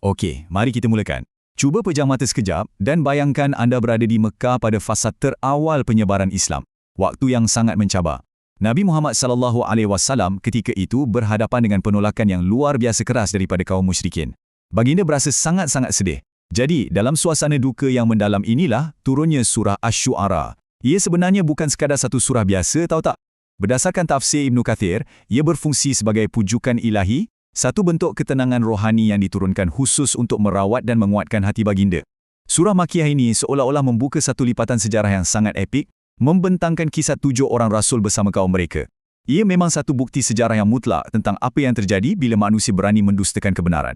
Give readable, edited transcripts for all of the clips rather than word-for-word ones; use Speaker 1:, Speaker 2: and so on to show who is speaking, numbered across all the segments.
Speaker 1: Okey, mari kita mulakan. Cuba pejam mata sekejap dan bayangkan anda berada di Mekah pada fasa terawal penyebaran Islam. Waktu yang sangat mencabar. Nabi Muhammad SAW ketika itu berhadapan dengan penolakan yang luar biasa keras daripada kaum musyrikin. Baginda berasa sangat-sangat sedih. Jadi, dalam suasana duka yang mendalam inilah turunnya surah Asy-Syu'ara. Ia sebenarnya bukan sekadar satu surah biasa, tahu tak? Berdasarkan tafsir Ibnu Kathir, ia berfungsi sebagai pujukan ilahi, satu bentuk ketenangan rohani yang diturunkan khusus untuk merawat dan menguatkan hati baginda. Surah Makkiyah ini seolah-olah membuka satu lipatan sejarah yang sangat epik, membentangkan kisah 7 orang rasul bersama kaum mereka. Ia memang satu bukti sejarah yang mutlak tentang apa yang terjadi bila manusia berani mendustakan kebenaran.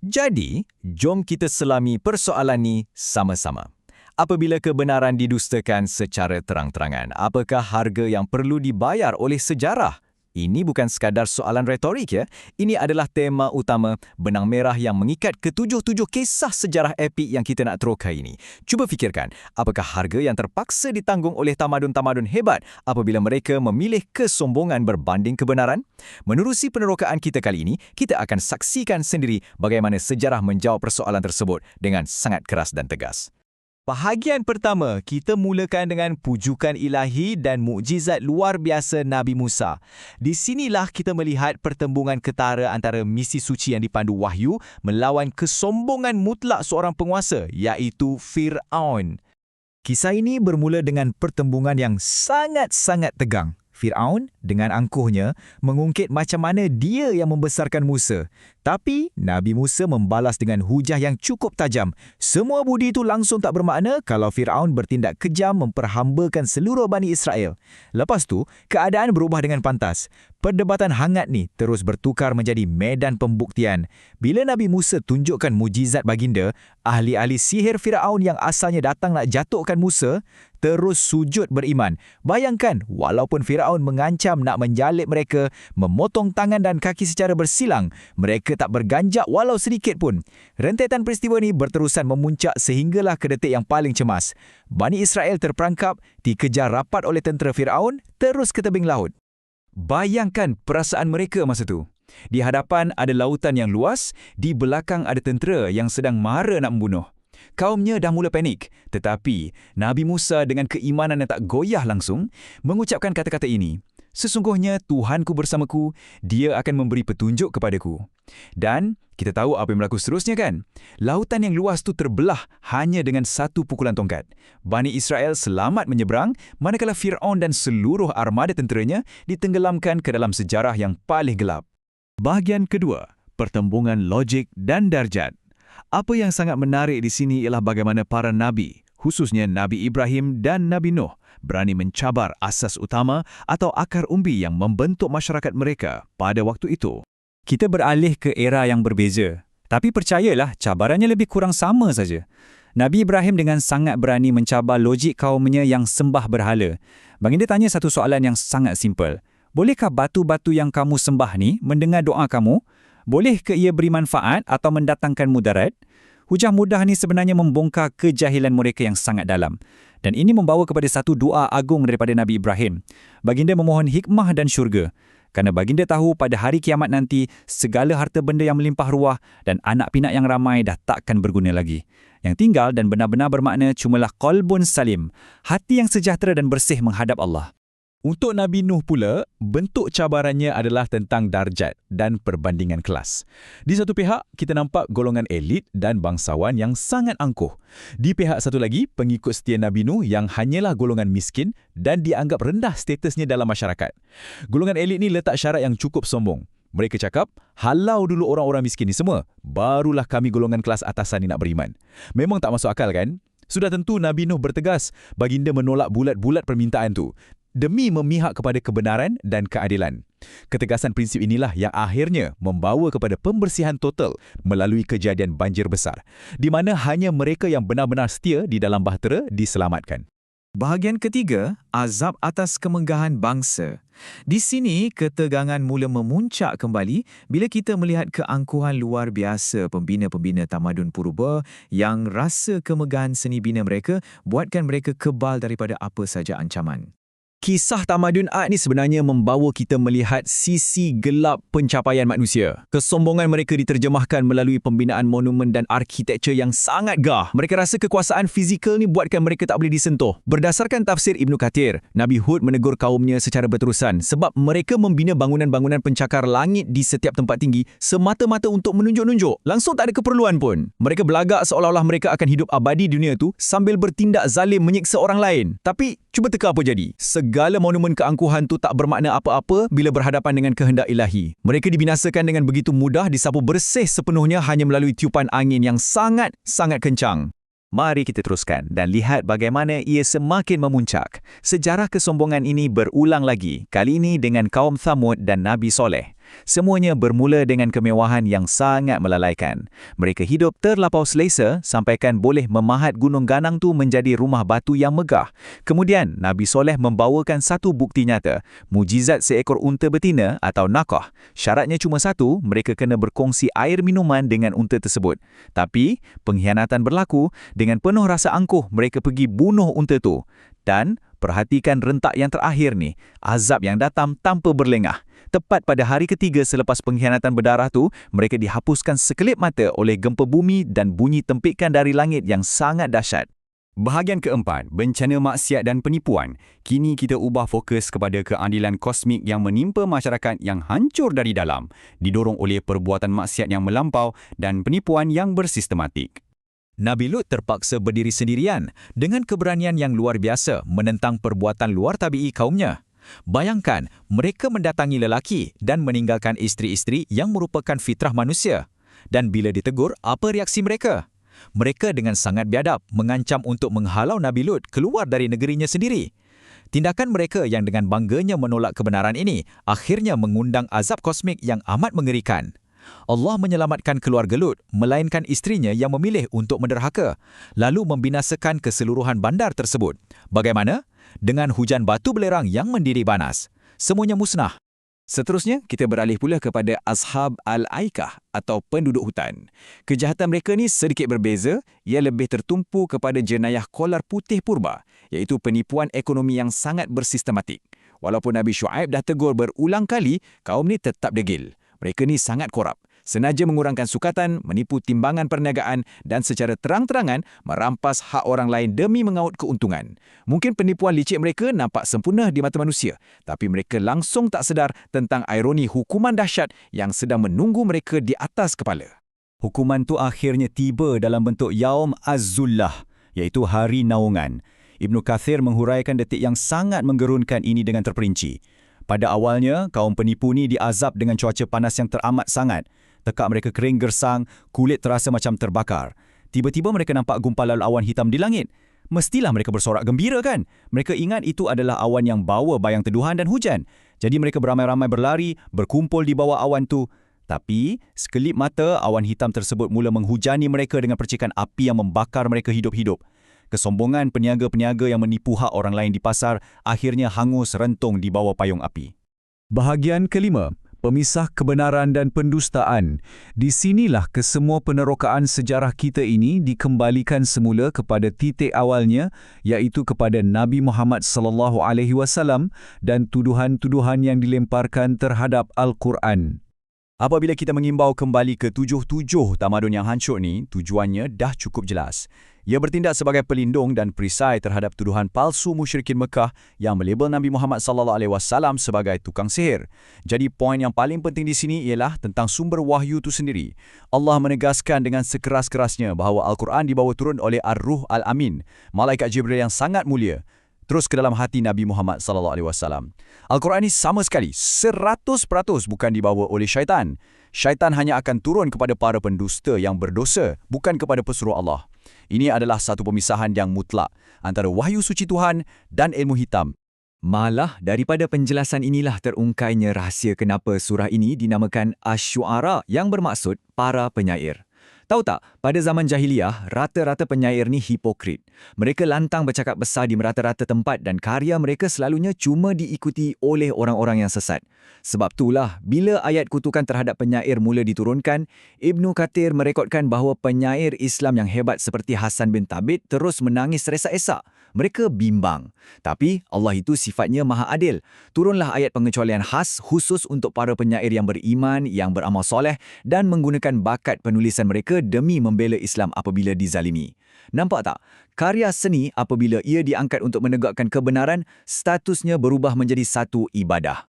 Speaker 2: Jadi, jom kita selami persoalan ni sama-sama. Apabila kebenaran didustakan secara terang-terangan, apakah harga yang perlu dibayar oleh sejarah? Ini bukan sekadar soalan retorik ya. Ini adalah tema utama benang merah yang mengikat ketujuh-tujuh kisah sejarah epik yang kita nak terokai ini. Cuba fikirkan, apakah harga yang terpaksa ditanggung oleh tamadun-tamadun hebat apabila mereka memilih kesombongan berbanding kebenaran? Menerusi penerokaan kita kali ini, kita akan saksikan sendiri bagaimana sejarah menjawab persoalan tersebut dengan sangat keras dan tegas. Bahagian pertama, kita mulakan dengan pujukan ilahi dan mukjizat luar biasa Nabi Musa. Di sinilah kita melihat pertembungan ketara antara misi suci yang dipandu wahyu melawan kesombongan mutlak seorang penguasa, iaitu Fir'aun. Kisah ini bermula dengan pertembungan yang sangat-sangat tegang. Fir'aun dengan angkuhnya mengungkit macam mana dia yang membesarkan Musa. Tapi Nabi Musa membalas dengan hujah yang cukup tajam. Semua budi itu langsung tak bermakna kalau Fir'aun bertindak kejam memperhambakan seluruh Bani Israel. Lepas tu, keadaan berubah dengan pantas. Perdebatan hangat ni terus bertukar menjadi medan pembuktian. Bila Nabi Musa tunjukkan mujizat baginda, ahli-ahli sihir Fir'aun yang asalnya datang nak jatuhkan Musa, terus sujud beriman. Bayangkan, walaupun Fir'aun mengancam nak menjalib mereka, memotong tangan dan kaki secara bersilang, mereka tak berganjak walau sedikit pun. Rentetan peristiwa ni berterusan memuncak sehinggalah ke detik yang paling cemas. Bani Israel terperangkap, dikejar rapat oleh tentera Fir'aun, terus ke tebing laut. Bayangkan perasaan mereka masa tu. Di hadapan ada lautan yang luas, di belakang ada tentera yang sedang mara nak membunuh. Kaumnya dah mula panik, tetapi Nabi Musa dengan keimanan yang tak goyah langsung mengucapkan kata-kata ini. Sesungguhnya Tuhanku bersamaku, dia akan memberi petunjuk kepadaku. Dan kita tahu apa yang berlaku seterusnya kan? Lautan yang luas tu terbelah hanya dengan satu pukulan tongkat. Bani Israel selamat menyeberang, manakala Fir'aun dan seluruh armada tenteranya ditenggelamkan ke dalam sejarah yang paling gelap. Bahagian kedua, pertembungan logik dan darjat. Apa yang sangat menarik di sini ialah bagaimana para nabi, khususnya Nabi Ibrahim dan Nabi Nuh, berani mencabar asas utama atau akar umbi yang membentuk masyarakat mereka pada waktu itu.
Speaker 1: Kita beralih ke era yang berbeza. Tapi percayalah, cabarannya lebih kurang sama saja. Nabi Ibrahim dengan sangat berani mencabar logik kaumnya yang sembah berhala. Baginda tanya satu soalan yang sangat simple. Bolehkah batu-batu yang kamu sembah ni mendengar doa kamu? Boleh ke ia beri manfaat atau mendatangkan mudarat? Hujah mudah ni sebenarnya membongkar kejahilan mereka yang sangat dalam. Dan ini membawa kepada satu doa agung daripada Nabi Ibrahim. Baginda memohon hikmah dan syurga. Kerana baginda tahu pada hari kiamat nanti, segala harta benda yang melimpah ruah dan anak pinak yang ramai dah takkan berguna lagi. Yang tinggal dan benar-benar bermakna cumalah qalbun salim, hati yang sejahtera dan bersih menghadap Allah. Untuk Nabi Nuh pula, bentuk cabarannya adalah tentang darjat dan perbandingan kelas. Di satu pihak, kita nampak golongan elit dan bangsawan yang sangat angkuh. Di pihak satu lagi, pengikut setia Nabi Nuh yang hanyalah golongan miskin dan dianggap rendah statusnya dalam masyarakat. Golongan elit ni letak syarat yang cukup sombong. Mereka cakap, halau dulu orang-orang miskin ni semua, barulah kami golongan kelas atasan ni nak beriman. Memang tak masuk akal kan? Sudah tentu Nabi Nuh bertegas, baginda menolak bulat-bulat permintaan tu, demi memihak kepada kebenaran dan keadilan. Ketegasan prinsip inilah yang akhirnya membawa kepada pembersihan total melalui kejadian banjir besar, di mana hanya mereka yang benar-benar setia di dalam bahtera diselamatkan. Bahagian ketiga, azab atas kemegahan bangsa. Di sini, ketegangan mula memuncak kembali bila kita melihat keangkuhan luar biasa pembina-pembina tamadun purba yang rasa kemegahan seni bina mereka buatkan mereka kebal daripada apa saja ancaman.
Speaker 2: Kisah tamadun Ad ni sebenarnya membawa kita melihat sisi gelap pencapaian manusia. Kesombongan mereka diterjemahkan melalui pembinaan monumen dan arkitektur yang sangat gah. Mereka rasa kekuasaan fizikal ni buatkan mereka tak boleh disentuh. Berdasarkan tafsir Ibnu Kathir, Nabi Hud menegur kaumnya secara berterusan sebab mereka membina bangunan-bangunan pencakar langit di setiap tempat tinggi semata-mata untuk menunjuk-nunjuk. Langsung tak ada keperluan pun. Mereka belagak seolah-olah mereka akan hidup abadi di dunia tu sambil bertindak zalim menyiksa orang lain. Tapi cuba teka apa jadi? Segala monumen keangkuhan tu tak bermakna apa-apa bila berhadapan dengan kehendak ilahi. Mereka dibinasakan dengan begitu mudah, disapu bersih sepenuhnya hanya melalui tiupan angin yang sangat-sangat kencang.
Speaker 1: Mari kita teruskan dan lihat bagaimana ia semakin memuncak. Sejarah kesombongan ini berulang lagi, kali ini dengan kaum Thamud dan Nabi Soleh. Semuanya bermula dengan kemewahan yang sangat melalaikan. Mereka hidup terlampau selesa sampaikan boleh memahat gunung ganang tu menjadi rumah batu yang megah. Kemudian Nabi Soleh membawakan satu bukti nyata, mujizat seekor unta betina atau naqah. Syaratnya cuma satu, mereka kena berkongsi air minuman dengan unta tersebut. Tapi pengkhianatan berlaku, dengan penuh rasa angkuh mereka pergi bunuh unta tu. Dan perhatikan rentak yang terakhir ni, azab yang datang tanpa berlengah. Tepat pada hari ketiga selepas pengkhianatan berdarah tu, mereka dihapuskan sekelip mata oleh gempa bumi dan bunyi tempikan dari langit yang sangat dahsyat.
Speaker 3: Bahagian keempat, bencana maksiat dan penipuan. Kini kita ubah fokus kepada keadilan kosmik yang menimpa masyarakat yang hancur dari dalam, didorong oleh perbuatan maksiat yang melampau dan penipuan yang bersistematik.
Speaker 2: Nabi Lut terpaksa berdiri sendirian dengan keberanian yang luar biasa menentang perbuatan luar tabi'i kaumnya. Bayangkan, mereka mendatangi lelaki dan meninggalkan isteri-isteri yang merupakan fitrah manusia. Dan bila ditegur, apa reaksi mereka? Mereka dengan sangat biadab mengancam untuk menghalau Nabi Lut keluar dari negerinya sendiri. Tindakan mereka yang dengan bangganya menolak kebenaran ini akhirnya mengundang azab kosmik yang amat mengerikan. Allah menyelamatkan keluarga Lut, melainkan isterinya yang memilih untuk menderhaka, lalu membinasakan keseluruhan bandar tersebut. Bagaimana? Dengan hujan batu belerang yang mendidih panas. Semuanya musnah.
Speaker 1: Seterusnya, kita beralih pula kepada Ashab Al-Aikah atau penduduk hutan. Kejahatan mereka ni sedikit berbeza, ia lebih tertumpu kepada jenayah kolar putih purba, iaitu penipuan ekonomi yang sangat bersistematik. Walaupun Nabi Shu'aib dah tegur berulang kali, kaum ni tetap degil. Mereka ni sangat korup. Senaja mengurangkan sukatan, menipu timbangan perniagaan dan secara terang-terangan merampas hak orang lain demi mengaut keuntungan. Mungkin penipuan licik mereka nampak sempurna di mata manusia, tapi mereka langsung tak sedar tentang ironi hukuman dahsyat yang sedang menunggu mereka di atas kepala.
Speaker 3: Hukuman tu akhirnya tiba dalam bentuk Yaum Az-Zullah, iaitu Hari Naungan. Ibnu Kathir menghuraikan detik yang sangat menggerunkan ini dengan terperinci. Pada awalnya, kaum penipu ni diazab dengan cuaca panas yang teramat sangat. Tekak mereka kering gersang, kulit terasa macam terbakar. Tiba-tiba mereka nampak gumpalan awan hitam di langit. Mestilah mereka bersorak gembira kan? Mereka ingat itu adalah awan yang bawa bayang teduhan dan hujan. Jadi mereka beramai-ramai berlari, berkumpul di bawah awan tu. Tapi, sekelip mata awan hitam tersebut mula menghujani mereka dengan percikan api yang membakar mereka hidup-hidup. Kesombongan peniaga-peniaga yang menipu hak orang lain di pasar akhirnya hangus rentung di bawah payung api.
Speaker 4: Bahagian kelima, pemisah kebenaran dan pendustaan. Di sinilah kesemua penerokaan sejarah kita ini dikembalikan semula kepada titik awalnya, iaitu kepada Nabi Muhammad SAW dan tuduhan-tuduhan yang dilemparkan terhadap Al-Quran.
Speaker 3: Apabila kita mengimbau kembali ke tujuh tamadun yang hancur ni, tujuannya dah cukup jelas. Ia bertindak sebagai pelindung dan perisai terhadap tuduhan palsu musyrikin Mekah yang melabel Nabi Muhammad SAW sebagai tukang sihir. Jadi poin yang paling penting di sini ialah tentang sumber wahyu itu sendiri. Allah menegaskan dengan sekeras-kerasnya bahawa Al-Quran dibawa turun oleh Ar-Ruh Al-Amin, malaikat Jibril yang sangat mulia, terus ke dalam hati Nabi Muhammad SAW. Al-Quran ini sama sekali 100% bukan dibawa oleh syaitan. Syaitan hanya akan turun kepada para pendusta yang berdosa, bukan kepada pesuruh Allah. Ini adalah satu pemisahan yang mutlak antara wahyu suci Tuhan dan ilmu hitam.
Speaker 2: Malah daripada penjelasan inilah terungkainya rahsia kenapa surah ini dinamakan Asy-Syu'ara yang bermaksud para penyair. Tahu tak, pada zaman jahiliyah, rata-rata penyair ni hipokrit. Mereka lantang bercakap besar di merata-rata tempat dan karya mereka selalunya cuma diikuti oleh orang-orang yang sesat. Sebab itulah, bila ayat kutukan terhadap penyair mula diturunkan, Ibnu Kathir merekodkan bahawa penyair Islam yang hebat seperti Hasan bin Thabit terus menangis resak-esak. Mereka bimbang. Tapi Allah itu sifatnya maha adil. Turunlah ayat pengecualian khas khusus untuk para penyair yang beriman, yang beramal soleh dan menggunakan bakat penulisan mereka demi membela Islam apabila dizalimi. Nampak tak? Karya seni apabila ia diangkat untuk menegakkan kebenaran, statusnya berubah menjadi satu ibadah.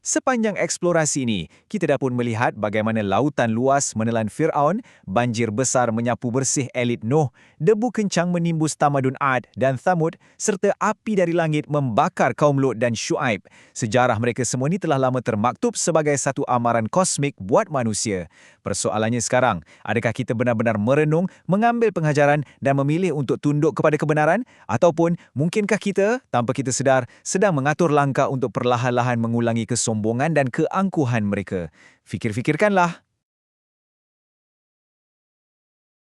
Speaker 2: Sepanjang eksplorasi ini, kita dah pun melihat bagaimana lautan luas menelan Fir'aun, banjir besar menyapu bersih elit Nuh, debu kencang menimbus tamadun Ad dan Thamud, serta api dari langit membakar kaum Lut dan Syuaib. Sejarah mereka semua ini telah lama termaktub sebagai satu amaran kosmik buat manusia. Persoalannya sekarang, adakah kita benar-benar merenung, mengambil pengajaran dan memilih untuk tunduk kepada kebenaran? Ataupun mungkinkah kita, tanpa kita sedar, sedang mengatur langkah untuk perlahan-lahan mengulangi kesombongan dan keangkuhan mereka? Fikir-fikirkanlah.